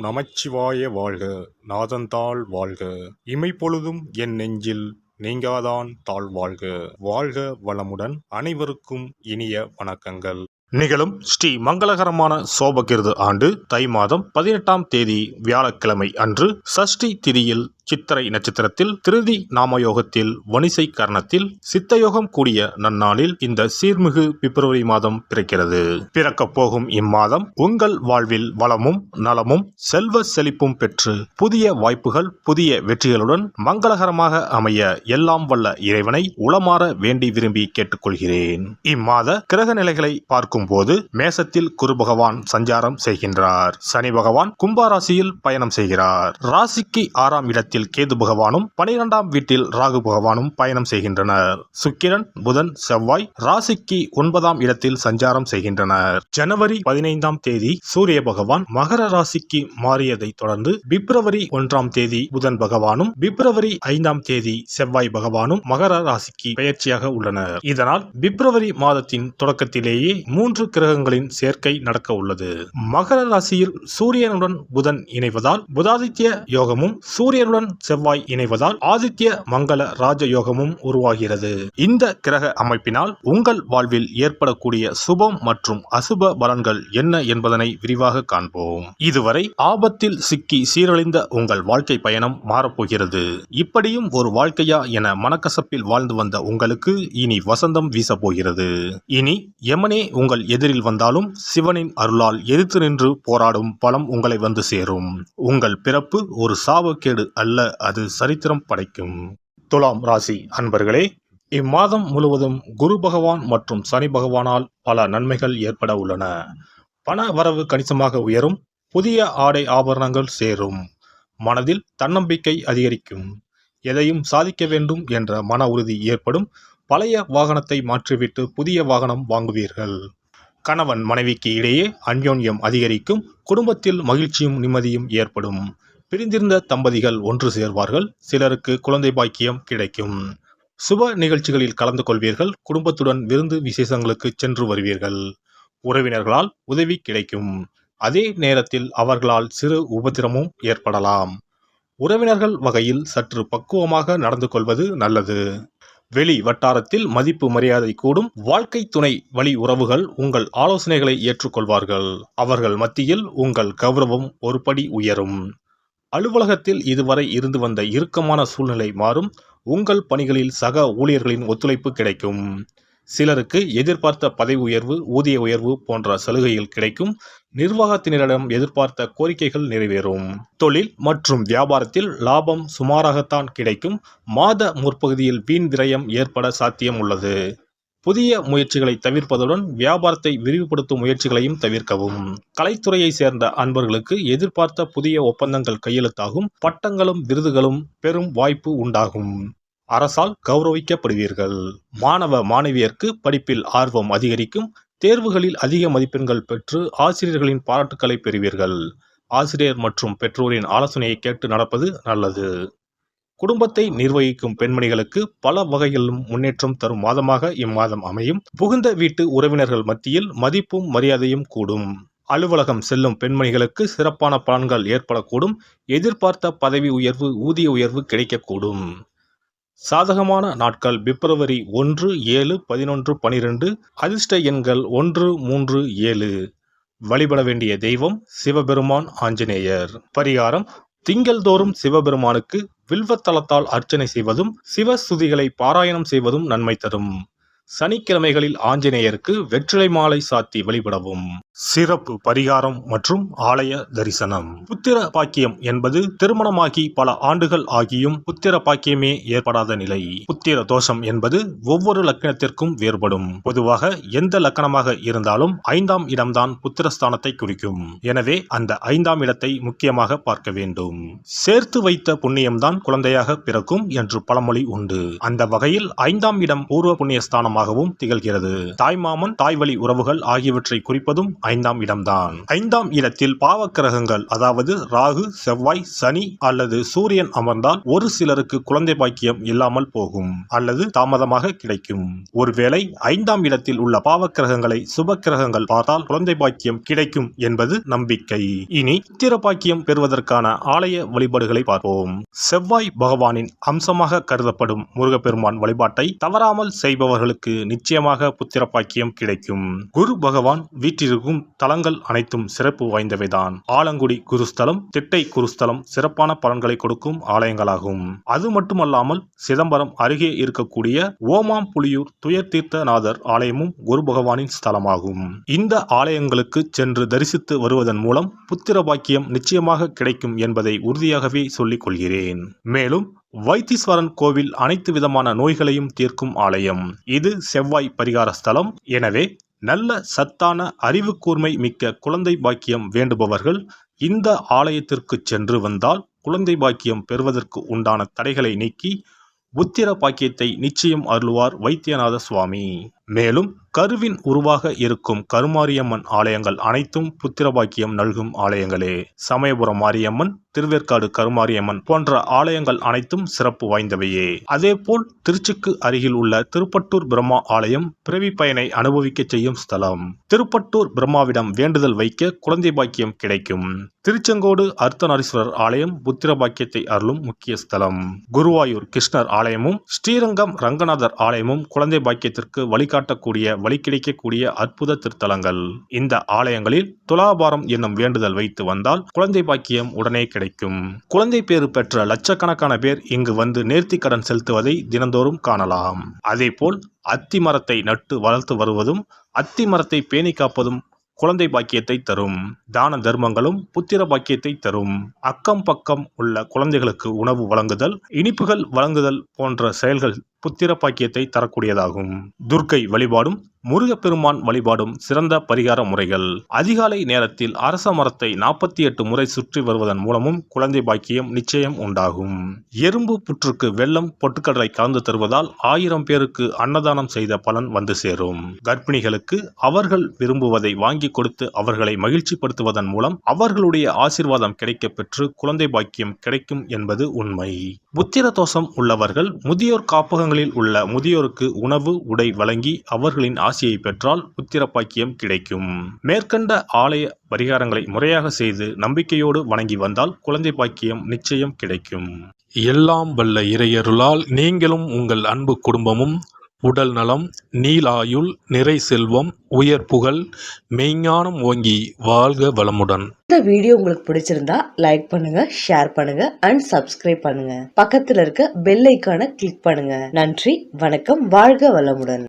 நமச்சிவாய வாழ்க. நாதந்தாள் வாழ்க. இமைப்பொழுதும் என் நெஞ்சில் நீங்காதான் தாழ் வாழ்க. வாழ்க வளமுடன். அனைவருக்கும் இனிய வணக்கங்கள். நிகழும் ஸ்ரீ மங்களகரமான சோபகிருது ஆண்டு தை மாதம் 18ஆம் தேதி வியாழக்கிழமை அன்று சஷ்டி திதியில் சித்திரை நட்சத்திரத்தில் திருதி நாமயோகத்தில் வணிசை கரணத்தில் சித்தயோகம் கூடிய நன்னாளில் இந்த சீர்மிகு பிப்ரவரி மாதம் பிறக்கிறது. பிறக்கப் போகும் இம்மாதம் உங்கள் வாழ்வில் வளமும் நலமும் செல்வ செழிப்பும் பெற்று புதிய வாய்ப்புகள் புதிய வெற்றிகளுடன் மங்களகரமாக அமைய எல்லாம் வல்ல இறைவனை உளமாற வேண்டி விரும்பி கேட்டுக்கொள்கிறேன். இம்மாத கிரக நிலைகளை பார்க்கும் போது மேசத்தில் குரு பகவான் சஞ்சாரம் செய்கின்றார். சனி பகவான் கும்பராசியில் பயணம் செய்கிறார். ராசிக்கு 6ஆம் இடத்தில் கேது பகவானும் 12ஆம் வீட்டில் ராகு பகவானும் பயணம் செய்கின்றனர். சுக்கிரன் புதன் செவ்வாய் ராசிக்கு 9ஆம் இடத்தில் சஞ்சாரம் செய்கின்றனர். ஜனவரி 15ஆம் தேதி சூரிய பகவான் மகர ராசிக்கு மாறியதை தொடர்ந்து பிப்ரவரி 1ஆம் தேதி புதன் பகவானும் பிப்ரவரி 5ஆம் தேதி செவ்வாய் பகவானும் மகர ராசிக்கு பெயர்ச்சியாக உள்ளனர். இதனால் பிப்ரவரி மாதத்தின் தொடக்கத்திலேயே 3 கிரகங்களின் சேர்க்கை நடக்க உள்ளது. மகர ராசியில் சூரியனுடன் புதன் இணைவதால் புதாதித்ய யோகமும் சூரியனுடன் செவ்வாய் இணைவதால் ஆதித்ய மங்கள ராஜ யோகமும் உருவாகிறது. இந்த கிரக அமைப்பினால் உங்கள் வாழ்வில் ஏற்படக்கூடிய சுபம் மற்றும் அசுப பலன்கள் என்ன என்பதனை விரிவாக காண்போம். இதுவரை ஆபத்தில் சிக்கி சீரழிந்த உங்கள் வாழ்க்கை பயணம் மாறப்போகிறது. இப்படியும் ஒரு வாழ்க்கையா என மனக்கசப்பில் வாழ்ந்து வந்த உங்களுக்கு இனி வசந்தம் வீசப்போகிறது. இனி யமனே உங்கள் எதிரில் வந்தாலும் சிவனின் அருளால் எதிர்த்து நின்று போராடும் பலம் உங்களை வந்து சேரும். உங்கள் பிறப்பு ஒரு சாபக்கேடு அல்ல, அது சரித்திரம் படைக்கும். துலாம் ராசி அன்பர்களே, இம்மாதம் முழுவதும் குரு பகவான் மற்றும் சனி பகவானால் பல நன்மைகள் ஏற்பட உள்ளன. பண வரவு கணிசமாக உயரும். புதிய ஆடை ஆபரணங்கள் சேரும். மனதில் தன்னம்பிக்கை அதிகரிக்கும். எதையும் சாதிக்க வேண்டும் என்ற மன உறுதி ஏற்படும். பழைய வாகனத்தை மாற்றிவிட்டு புதிய வாகனம் வாங்குவீர்கள். கணவன் மனைவிக்கு இடையே அந்யோன்யம் அதிகரிக்கும். குடும்பத்தில் மகிழ்ச்சியும் நிம்மதியும் ஏற்படும். பிரிந்திருந்த தம்பதிகள் ஒன்று சேர்வார்கள். சிலருக்கு குழந்தை பாக்கியம் கிடைக்கும். சுப நிகழ்ச்சிகளில் கலந்து கொள்வீர்கள். குடும்பத்துடன் விருந்து விசேஷங்களுக்கு சென்று வருவீர்கள். உறவினர்களால் உதவி கிடைக்கும். அதே நேரத்தில் அவர்களால் சிறு உபத்திரமும் ஏற்படலாம். உறவினர்கள் வகையில் சற்று பக்குவமாக நடந்து கொள்வது நல்லது. வெளி வட்டாரத்தில் மதிப்பு மரியாதை கூடும். வாழ்க்கை துணை வழி உறவுகள் உங்கள் ஆலோசனைகளை ஏற்றுக்கொள்வார்கள். அவர்கள் மத்தியில் உங்கள் கௌரவம் ஒரு படி உயரும். அலுவலகத்தில் இதுவரை இருந்து வந்த இறுக்கமான சூழ்நிலை மாறும். உங்கள் பணிகளில் சக ஊழியர்களின் ஒத்துழைப்பு கிடைக்கும். சிலருக்கு எதிர்பார்த்த பதவி உயர்வு ஊதிய உயர்வு போன்ற சலுகைகள் கிடைக்கும். நிர்வாகத்தினரிடம் எதிர்பார்த்த கோரிக்கைகள் நிறைவேறும். தொழில் மற்றும் வியாபாரத்தில் லாபம் சுமாராகத்தான் கிடைக்கும். மாத முற்பகுதியில் வீண் விரயம் ஏற்பட சாத்தியம் உள்ளது. புதிய முயற்சிகளை தவிர்ப்பதுடன் வியாபாரத்தை விரிவுபடுத்தும் முயற்சிகளையும் தவிர்க்கவும். கலைத்துறையை சேர்ந்த அன்பர்களுக்கு எதிர்பார்த்த புதிய ஒப்பந்தங்கள் கையெழுத்தாகும். பட்டங்களும் விருதுகளும் பெரும் வாய்ப்பு உண்டாகும். அரசால் கௌரவிக்கப்படுவீர்கள். மாணவ மாணவியருக்கு படிப்பில் ஆர்வம் அதிகரிக்கும். தேர்வுகளில் அதிக மதிப்பெண்கள் பெற்று ஆசிரியர்களின் பாராட்டுக்களை பெறுவீர்கள். ஆசிரியர் மற்றும் பெற்றோரின் ஆலோசனையை கேட்டு நடப்பது நல்லது. குடும்பத்தை நிர்வகிக்கும் பெண்மணிகளுக்கு பல வகைகளிலும் முன்னேற்றம் தரும் மாதமாக இம்மாதம் அமையும். புகுந்த வீட்டு உறவினர்கள் மத்தியில் மதிப்பும் மரியாதையும் கூடும். அலுவலகம் செல்லும் பெண்மணிகளுக்கு சிறப்பான பலன்கள் ஏற்படக்கூடும். எதிர்பார்த்த பதவி உயர்வு ஊதிய உயர்வு கிடைக்கக்கூடும். சாதகமான நாட்கள் பிப்ரவரி 1, 7, 11, 12. அதிர்ஷ்ட எண்கள் 1, 3, 7. வழிபட வேண்டிய தெய்வம் சிவபெருமான் ஆஞ்சநேயர். பரிகாரம்: திங்கள்தோறும் சிவபெருமானுக்கு வில்வத்தலத்தால் அர்ச்சனை செய்வதும் சிவஸ்துதிகளை பாராயணம் செய்வதும் நன்மை தரும். சனிக்கிழமைகளில் ஆஞ்சநேயருக்கு வெற்றிலை மாலை சாத்தி வழிபடவும். சிறப்பு பரிகாரம் மற்றும் ஆலய தரிசனம். புத்திர பாக்கியம் என்பது திருமணமாகி பல ஆண்டுகள் ஆகியும் புத்திர பாக்கியமே ஏற்படாத நிலை. புத்திர தோஷம் என்பது ஒவ்வொரு லக்கணத்திற்கும் வேறுபடும். பொதுவாக எந்த லக்கணமாக இருந்தாலும் 5ஆம் இடம்தான் புத்திரஸ்தானத்தை குறிக்கும். எனவே அந்த 5ஆம் இடத்தை முக்கியமாக பார்க்க வேண்டும். சேர்த்து வைத்த புண்ணியம்தான் குழந்தையாக பிறக்கும் என்று பழமொழி உண்டு. அந்த வகையில் 5ஆம் இடம் பூர்வ புண்ணிய ஸ்தானமாகவும் திகழ்கிறது. தாய்மாமன் தாய்வழி உறவுகள் ஆகியவற்றை குறிப்பதும் 5ஆம் இடம்தான். 5ஆம் இடத்தில் பாவக்கிரகங்கள் அதாவது ராகு, செவ்வாய், சனி அல்லது சூரியன் அமர்ந்தால் ஒரு சிலருக்கு குழந்தை பாக்கியம் இல்லாமல் போகும் அல்லது தாமதமாக கிடைக்கும். ஒருவேளை 5ஆம் இடத்தில் உள்ள பாவக்கிரகங்களை சுப கிரகங்கள் பார்த்தால் குழந்தை பாக்கியம் கிடைக்கும் என்பது நம்பிக்கை. இனி புத்திர பாக்கியம் பெறுவதற்கான ஆலய வழிபாடுகளை பார்ப்போம். செவ்வாய் பகவானின் அம்சமாக கருதப்படும் முருகப்பெருமான் வழிபாட்டை தவறாமல் செய்பவர்களுக்கு நிச்சயமாக புத்திர பாக்கியம் கிடைக்கும். குரு பகவான் வீற்றிருக்கும் தலங்கள் அனைத்தும் சிறப்பு வாய்ந்தவைதான். ஆலங்குடி குருஸ்தலம், திட்டை குருஸ்தலம் சிறப்பான பலன்களை கொடுக்கும் ஆலயங்களாகும். அது மட்டுமல்லாமல் சிதம்பரம் அருகே இருக்கக்கூடிய ஓமாம்புலியூர் துயர்தீர்த்தநாதர் ஆலயமும் குரு பகவானின் ஸ்தலமாகும். இந்த ஆலயங்களுக்கு சென்று தரிசித்து வருவதன் மூலம் புத்திர பாக்கியம் நிச்சயமாக கிடைக்கும் என்பதை உறுதியாகவே சொல்லிக் கொள்கிறேன். மேலும் வைத்தீஸ்வரன் கோவில் அனைத்து விதமான நோய்களையும் தீர்க்கும் ஆலயம். இது செவ்வாய் பரிகார ஸ்தலம். எனவே நல்ல சத்தான அறிவு கூர்மை மிக்க குழந்தை பாக்கியம் வேண்டுபவர்கள் இந்த ஆலயத்திற்கு சென்று வந்தால் குழந்தை பாக்கியம் பெறுவதற்கு உண்டான தடைகளை நீக்கி புத்திர பாக்கியத்தை நிச்சயம் அருள்வார் வைத்தியநாத சுவாமி. மேலும் கருவின் உருவாக இருக்கும் கருமாரியம்மன் ஆலயங்கள் அனைத்தும் புத்திர பாக்கியம் நல்கும் ஆலயங்களே. சமயபுரம் மாரியம்மன், திருவேற்காடு கருமாரியம்மன் போன்ற ஆலயங்கள் அனைத்தும் சிறப்பு வாய்ந்தவையே. அதேபோல் திருச்சிக்கு அருகில் உள்ள திருப்பட்டூர் பிரம்மா ஆலயம் பிறவி பயனை அனுபவிக்க செய்யும் ஸ்தலம். திருப்பட்டூர் பிரம்மாவிடம் வேண்டுதல் வைக்க குழந்தை பாக்கியம் கிடைக்கும். திருச்செங்கோடு அர்த்தநாரீஸ்வரர் ஆலயம் புத்திர பாக்கியத்தை அருளும் முக்கிய ஸ்தலம். குருவாயூர் கிருஷ்ணர் ஆலயமும் ஸ்ரீரங்கம் ரங்கநாதர் ஆலயமும் குழந்தை பாக்கியத்திற்கு வழிகாட்டக்கூடிய வழி கிடைக்கக்கூடிய அற்புத திருத்தலங்கள். இந்த ஆலயங்களில் துலாபாரம் என்னும் வேண்டுதல் வைத்து வந்தால் குழந்தை பாக்கியம் உடனே கிடைக்கும். குழந்தை பேறு பெற்ற லட்சக்கணக்கான பேர் இங்கு வந்து நேர்த்தி கடன் செலுத்துவதை தினந்தோறும் காணலாம். அதேபோல் அத்தி மரத்தை நட்டு வளர்த்து வருவதும் அத்தி மரத்தை பேணி காப்பதும் குழந்தை பாக்கியத்தை தரும். தான தர்மங்களும் புத்திர பாக்கியத்தை தரும். அக்கம் பக்கம் உள்ள குழந்தைகளுக்கு உணவு வழங்குதல், இனிப்புகள் வழங்குதல் போன்ற செயல்கள் புத்திர பாக்கியத்தை தரக்கூடியதாகும். துர்க்கை வழிபாடும் முருகப்பெருமான் வழிபாடும் சிறந்த பரிகார முறைகள். அதிகாலை நேரத்தில் அரச மரத்தை 48 முறை சுற்றி வருவதன் மூலமும் குழந்தை பாக்கியம் நிச்சயம் உண்டாகும். எறும்பு புற்றுக்கு வெல்லம் பொட்டுக்கடலை கலந்து தருவதால் 1000 பேருக்கு அன்னதானம் செய்த பலன் வந்து சேரும். கர்ப்பிணிகளுக்கு அவர்கள் விரும்புவதை வாங்கி கொடுத்து அவர்களை மகிழ்ச்சிப்படுத்துவதன் மூலம் அவர்களுடைய ஆசீர்வாதம் கிடைக்க பெற்று குழந்தை பாக்கியம் கிடைக்கும் என்பது உண்மை. புத்திர தோஷம் உள்ளவர்கள் முதியோர் காப்பகங்களில் உள்ள முதியோருக்கு உணவு உடை வழங்கி அவர்களின் ஆசியை பெற்றால் புத்திர பாக்கியம் கிடைக்கும். மேற்கண்ட ஆலய பரிகாரங்களை முறையாக செய்து நம்பிக்கையோடு வணங்கி வந்தால் குழந்தை பாக்கியம் நிச்சயம் கிடைக்கும். எல்லாம் வல்ல இறையருளால் நீங்களும் உங்கள் அன்பு குடும்பமும் உடல் நலம், நீலாயுள், நிறை செல்வம், உயர் புகழ், மெய்ஞானம் ஓங்கி வாழ்க வளமுடன். இந்த வீடியோ உங்களுக்கு பிடிச்சிருந்தா லைக் பண்ணுங்க, ஷேர் பண்ணுங்க அண்ட் சப்ஸ்கிரைப் பண்ணுங்க. பக்கத்துல இருக்க பெல் ஐகானை கிளிக் பண்ணுங்க. நன்றி, வணக்கம், வாழ்க வளமுடன்.